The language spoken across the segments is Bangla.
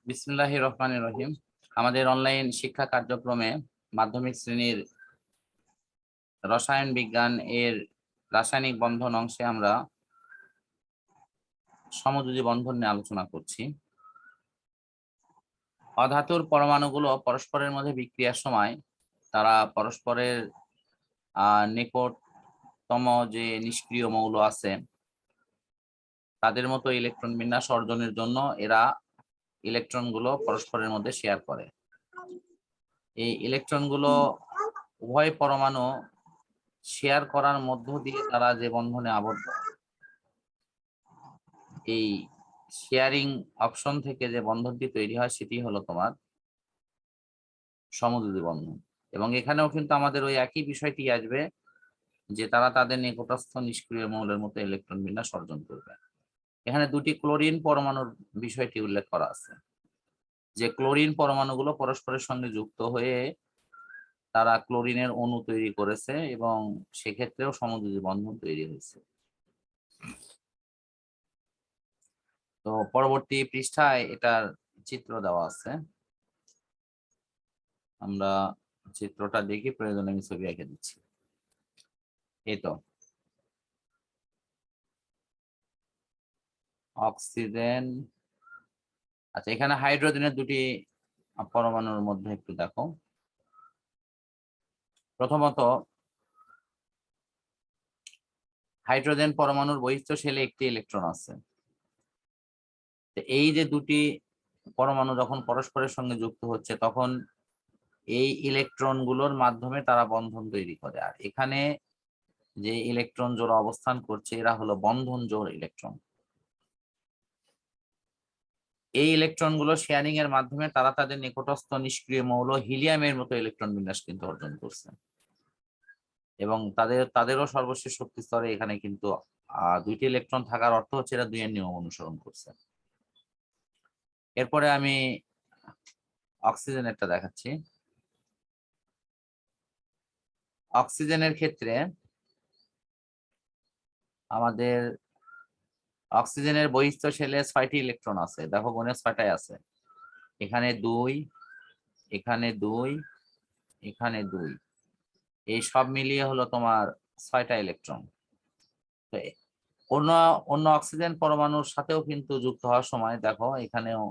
বিসমিল্লাহির রহমানির রহিম। আমাদের অনলাইন শিক্ষা কার্যক্রমে মাধ্যমিক শ্রেণীর রসায়ন বিজ্ঞান এর রাসায়নিক বন্ধন অংশে আমরা সমযোজী বন্ধন নিয়ে আলোচনা করছি। অধাতুর পরমাণুগুলো পরস্পরের মধ্যে বিক্রিয়ার সময় তারা পরস্পরের নিকটতম যে নিষ্ক্রিয় মৌল আছে তাদের মতো ইলেকট্রন বিন্যাস অর্জনের জন্য এরা ইলেকট্রনগুলো পরস্পরের মধ্যে শেয়ার করে। এই ইলেকট্রনগুলো উভয় পরমাণু শেয়ার করার মধ্য দিয়ে তারা যে বন্ধনে আবদ্ধ, এই শেয়ারিং অপশন থেকে যে বন্ধনটি তৈরি হয় সেটি হলো তোমার সমযোজী বন্ধন। এবং এখানেও কিন্তু আমাদের ওই একই বিষয়টি আসবে যে তারা তাদের নিকটস্থ নিষ্ক্রিয় মৌলের মতো ইলেকট্রন বিন্যাস অর্জন করবে। এখানে দুটি ক্লোরিন পরমাণুর বিষয়টি উল্লেখ করা আছে, যে ক্লোরিন পরমাণুগুলো পরস্পরের সঙ্গে যুক্ত হয়ে তারা ক্লোরিনের অণু তৈরি করেছে এবং সেক্ষেত্রেও সমযোজী বন্ধন তৈরি হয়েছে। তো পরবর্তী পৃষ্ঠায় এটার চিত্র দেওয়া আছে, আমরা চিত্রটা দেখি, প্রয়োজনে আমি ছবি এঁকে দিচ্ছি। এই তো অক্সিজেন। আচ্ছা, এখানে হাইড্রোজেনের দুটি পরমাণুর মধ্যে একটু দেখো। প্রথমত হাইড্রোজেন পরমাণুর বহিস্থ শেলে একটি ইলেকট্রন আছে। এই যে দুটি পরমাণু যখন পরস্পরের সঙ্গে যুক্ত হচ্ছে তখন এই ইলেকট্রন গুলোর মাধ্যমে তারা বন্ধন তৈরি করে। আর এখানে যে ইলেকট্রন জোড়া অবস্থান করছে এরা হলো বন্ধন জোড় ইলেকট্রন। এই ইলেকট্রন গুলো শেয়ারিং এর মাধ্যমে তারা তাদের নিকটস্থ নিষ্ক্রিয় মৌল হিলিয়ামের মতো ইলেকট্রন বিন্যাস কিন্তু অর্জন করছে এবং তাদেরও সর্বশেষ শক্তি স্তরে এখানে কিন্তু দুইটি ইলেকট্রন থাকার অর্থ হচ্ছে এরা দুইয়ের নিয়ম অনুসরণ করছে। এরপরে আমি অক্সিজেনেরটা দেখাচ্ছি। অক্সিজেনের ক্ষেত্রে আমাদের অক্সিজেনের বহিস্থ শেলে 6টি ইলেকট্রন আছে। দেখো গুণে 6টাই আছে। এখানে 2, এখানে 2, এখানে 2, এই সব মিলিয়ে হলো তোমার 6টা ইলেকট্রন। তো অন্য অন্য অক্সিজেন পরমাণুর সাথেও কিন্তু যুক্ত হওয়ার সময় দেখো এখানেও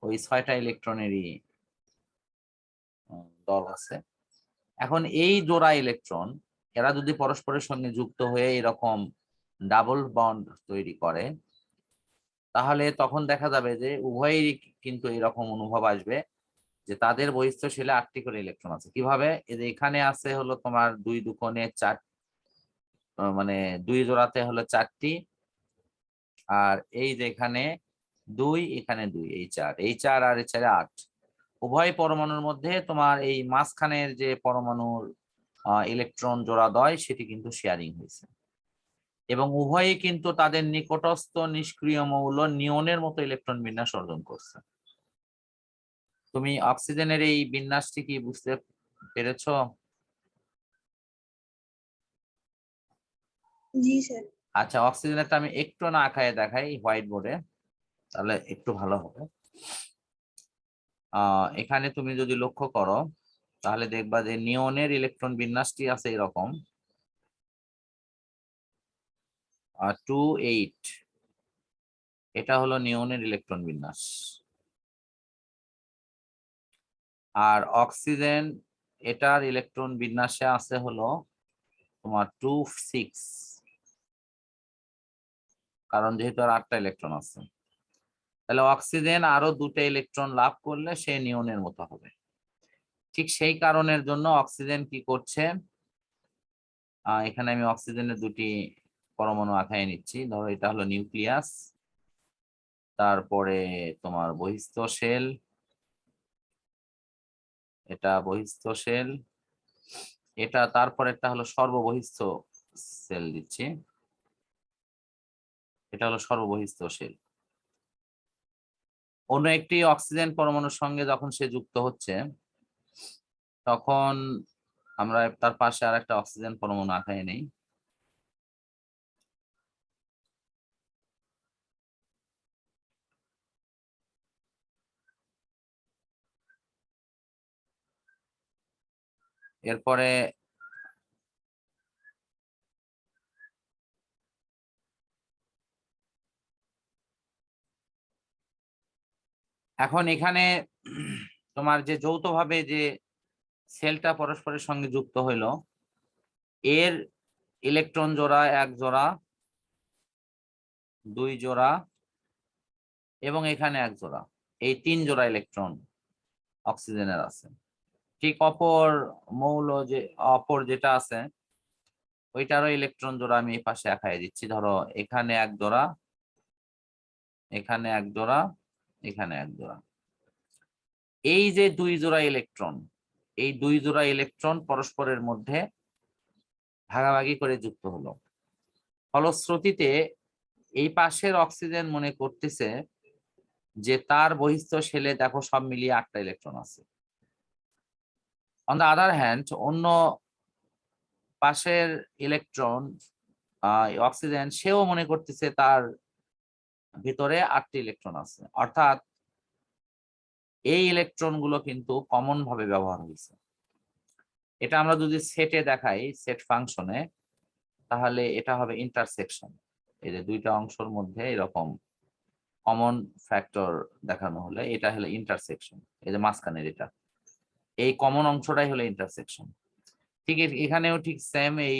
ওই 6টা ইলেকট্রনেরই দল আছে। এখন এই জোড়া ইলেকট্রন এরা যদি পরস্পরের সঙ্গে যুক্ত হয়ে এরকম ডাবল বন্ড তৈরি করে তাহলে তখন দেখা যাবে যে উভয়েরই কিন্তু এরকম অনুভব আসবে যে তাদের বহিস্থ শেলে 8টি করে ইলেকট্রন আছে। কিভাবে? এখানে আছে হলো তোমার 2 দুকোণে 4, মানে 2 জোড়াতে হলো 4টি, আর এই যে এখানে 2, এখানে 2, এই 4, এই 4 আর এই 4 8। উভয় পরমাণুর মধ্যে তোমার এই মাঝখানের যে পরমাণুর ইলেকট্রন জোড়াদ্বয় সেটি কিন্তু শেয়ারিং হয়েছে এবং উভয়ই কিন্তু তাদের নিকটস্থ নিষ্ক্রিয় মৌল নিয়নের মতো ইলেকট্রন বিন্যাস অর্জন করছে। তুমি অক্সিজেনের এই বিন্যাসটি কি বুঝতে পেরেছো? জি স্যার। আচ্ছা, অক্সিজেনেরটা আমি একটু না আঁকায় দেখাই হোয়াইট বোর্ডে, তাহলে একটু ভালো হবে। এখানে তুমি যদি লক্ষ্য করো তাহলে দেখবা যে নিয়নের ইলেকট্রন বিন্যাসটি আছে এরকম 2, 8, এটা হলো নিয়নের ইলেকট্রন বিন্যাস। আর অক্সিজেন এটার ইলেকট্রন বিন্যাসে আছে হলো তোমার 2, 6, কারণ যেহেতু আর 8টা ইলেকট্রন আছে। তাহলে অক্সিজেন আরো 2টা ইলেকট্রন লাভ করলে সে নিয়নের মতো হবে। ঠিক সেই কারণের জন্য অক্সিজেন কি করছে, এখানে আমি অক্সিজেনের 2টি পরমাণু আঁকায় নিচ্ছি। ধরো এটা হলো নিউক্লিয়াস, তারপরে তোমার বহিস্থ শেল, এটা বহিস্থ শেল, এটা তারপর একটা হলো সর্ববহিস্থ সেল দিচ্ছি, এটা হলো সর্ববহিস্থ শেল। অন্য একটি অক্সিজেন পরমাণুর সঙ্গে যখন সে যুক্ত হচ্ছে তখন আমরা তার পাশে আর একটা অক্সিজেন পরমাণু আঁকায় নেই। এরপরে এখন এখানে তোমার যে যৌথভাবে যে সেলটা পরস্পরের সঙ্গে যুক্ত হইলো, এর ইলেকট্রন জোড়া 1 জোড়া, 2 জোড়া এবং এখানে 1 জোড়া, এই 3 জোড়া ইলেকট্রন অক্সিজেনের আছে। ঠিক অপর যেটা আছে ওইটারও ইলেকট্রন জোড়া আমি এই পাশে একাই দিচ্ছি। ধরো এখানে 1 জোড়া, এখানে 1 জোড়া, এখানে 1 জোড়া। এই যে 2 জোড়া ইলেকট্রন, এই 2 জোড়া ইলেকট্রন পরস্পরের মধ্যে ভাগাভাগি করে যুক্ত হলো। ফলশ্রুতিতে এই পাশের অক্সিজেন মনে করতেছে যে তার বহিস্থ শেলে দেখো সব মিলিয়ে 8টা ইলেকট্রন আছে। অন দ্য আদার হ্যান্ড, অন্য পাশের ইলেকট্রন অক্সিজেন, সেও মনে করতেছে তার ভিতরে 8টি ইলেকট্রন আছে। অর্থাৎ এই ইলেকট্রন গুলো কিন্তু কমন ভাবে ব্যবহার হয়েছে। এটা আমরা যদি সেটে দেখাই, সেট ফাংশনে, তাহলে এটা হবে ইন্টারসেকশন। এই যে দুইটা অংশের মধ্যে এরকম কমন ফ্যাক্টর দেখানো হলে এটা হলো ইন্টারসেকশন। এই যে মাঝখানের এটা, এই কমন অংশটাই হলো ইন্টারসেকশন। ঠিক এখানেও ঠিক সেম, এই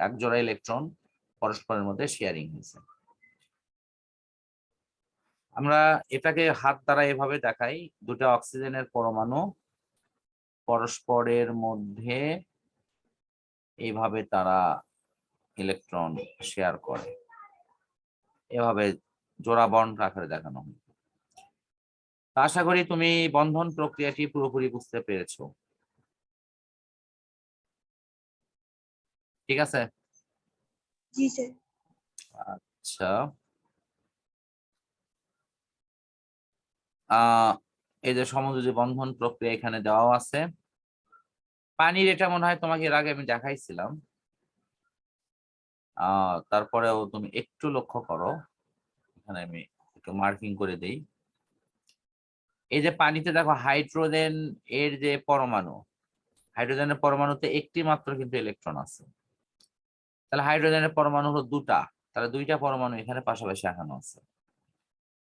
1 জোড়া ইলেকট্রন পরস্পরের মধ্যে শেয়ারিং হয়েছে। আমরা এটাকে হাত দ্বারা এভাবে দেখাই, দুটো অক্সিজেনের পরমাণু পরস্পরের মধ্যে এইভাবে তারা ইলেকট্রন শেয়ার করে, এভাবে জোড়া বন্ড আকারে দেখানো হয়। আশা করি তুমি বন্ধন প্রক্রিয়াটি পুরোপুরি বুঝতে পেরেছো। ঠিক আছে? জি স্যার। আচ্ছা, এই যে সমযোজী বন্ধন প্রক্রিয়া এখানে দেওয়া আছে। পানির এটা মনে হয় তোমাকে এর আগে আমি দেখাইছিলাম, তারপরেও তুমি একটু লক্ষ্য করো, এখানে আমি একটু মার্কিং করে দেই। এই যে পানিতে দেখো হাইড্রোজেন এর যে পরমাণু, হাইড্রোজেনের পরমাণুতে একটি মাত্র কিন্তু ইলেকট্রন আছে। তাহলে হাইড্রোজেনের পরমাণু হলো 2টা, তাহলে 2টা পরমাণু এখানে পাশাপাশি এখানে আছে।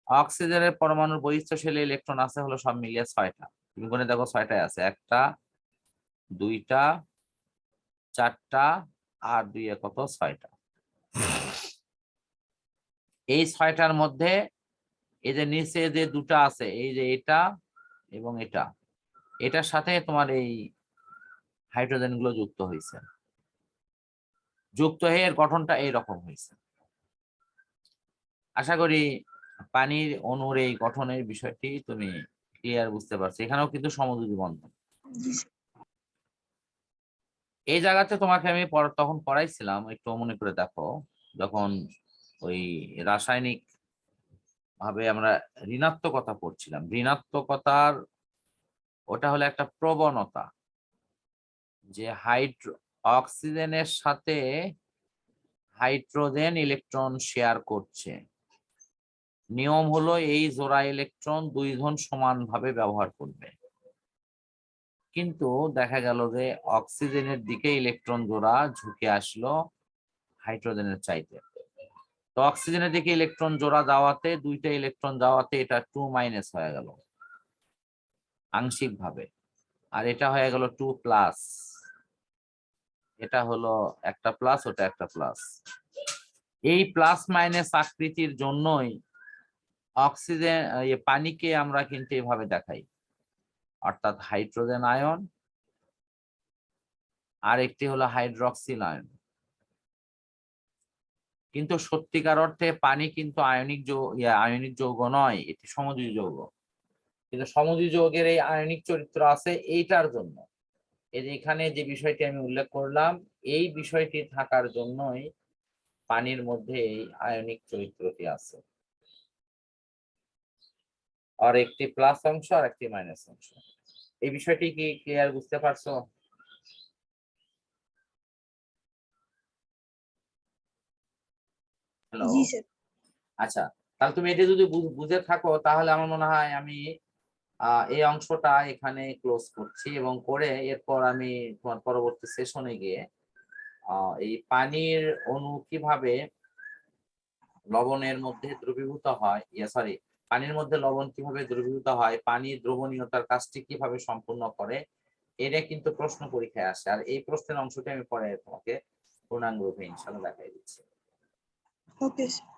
অক্সিজেনের পরমাণুর বহিস্থ শেলে ইলেকট্রন আছে হলো সব মিলিয়ে 6টা। তুমি গুণে দেখো 6টায় আছে, 1টা, 2টা, 4টা, আর 2 এ কত, 6টা। এই 6টার মধ্যে এই যে নিচে যে 2টা আছে, এই যে এটা এবং এটা, এটার সাথে তোমার এই হাইড্রোজেন গুলো যুক্ত হয়েছে, যুক্ত হয়ে এর গঠনটা এইরকম হয়েছে। আশা করি পানির অণুর এই গঠনের বিষয়টি তুমি ক্লিয়ার বুঝতে পারছো। এখানেও কিন্তু সমযোজী বন্ধন। এই জায়গাতে তোমাকে আমি তখন পড়াইছিলাম, একটু মনে করে দেখো, যখন ওই রাসায়নিক ভাবে আমরা ঋণাত্মকতা পড়ছিলাম। ঋণাত্মকতার ওটা হলো একটা প্রবণতা, যে অক্সিজেনের সাথে হাইড্রোজেন ইলেকট্রন শেয়ার করছে। নিয়ম হলো এই জোড়া ইলেকট্রন 2 জন সমানভাবে ব্যবহার করবে, কিন্তু দেখা গেল যে অক্সিজেনের দিকে ইলেকট্রন জোড়া ঝুঁকে আসলো হাইড্রোজেনের চাইতে। তো অক্সিজেনের দিকে ইলেকট্রন জোড়া যাওয়াতে, 2টা ইলেকট্রন যাওয়াতে এটা 2- হয়ে গেল আংশিক ভাবে, আর এটা হয়ে গেল 2+। এটা হলো একটা প্লাস, ওটা একটা প্লাস। এই প্লাস মাইনাস আকৃতির জন্যই অক্সিজেন পানিকে আমরা কিন্তু এভাবে দেখাই, অর্থাৎ হাইড্রোজেন আয়ন আর একটি হলো হাইড্রক্সিল আয়ন। কিন্তু সত্যিকার অর্থে পানি কিন্তু আয়নিক যৌগ নয়, এটি সমযোজী যৌগ। কিন্তু সমযোজী যৌগের এই আয়নিক চরিত্র আছে এইটার জন্য, এই যে এখানে যে বিষয়টি আমি উল্লেখ করলাম, এই বিষয়টি থাকার জন্যই পানির মধ্যে এই আয়নিক চরিত্রটি আছে, আর একটি প্লাস অংশ আর একটি মাইনাস অংশ। এই বিষয়টি কি ক্লিয়ার বুঝতে পারছো? হ্যালো। জি স্যার। আচ্ছা, তাহলে তুমি এটা যদি বুঝে থাকো, তাহলে আমার মনে হয় আমি এই অংশটা এখানে ক্লোজ করছি এবং করে এরপর আমি তোমার পরবর্তী সেশনে গিয়ে এই পানির অণু কিভাবে লবণের মধ্যে দ্রবীভূত হয়, সরি, পানির মধ্যে লবণ কিভাবে দ্রবীভূত হয়, পানির দ্রবণীয়তার কাজটি কিভাবে সম্পূর্ণ করে, এটা কিন্তু প্রশ্ন পরীক্ষায় আসে। আর এই প্রশ্নের অংশটি আমি পরে তোমাকে পূর্ণাঙ্গ রূপে ইনশাআল্লাহ দেখাই দিচ্ছি। Okay sir.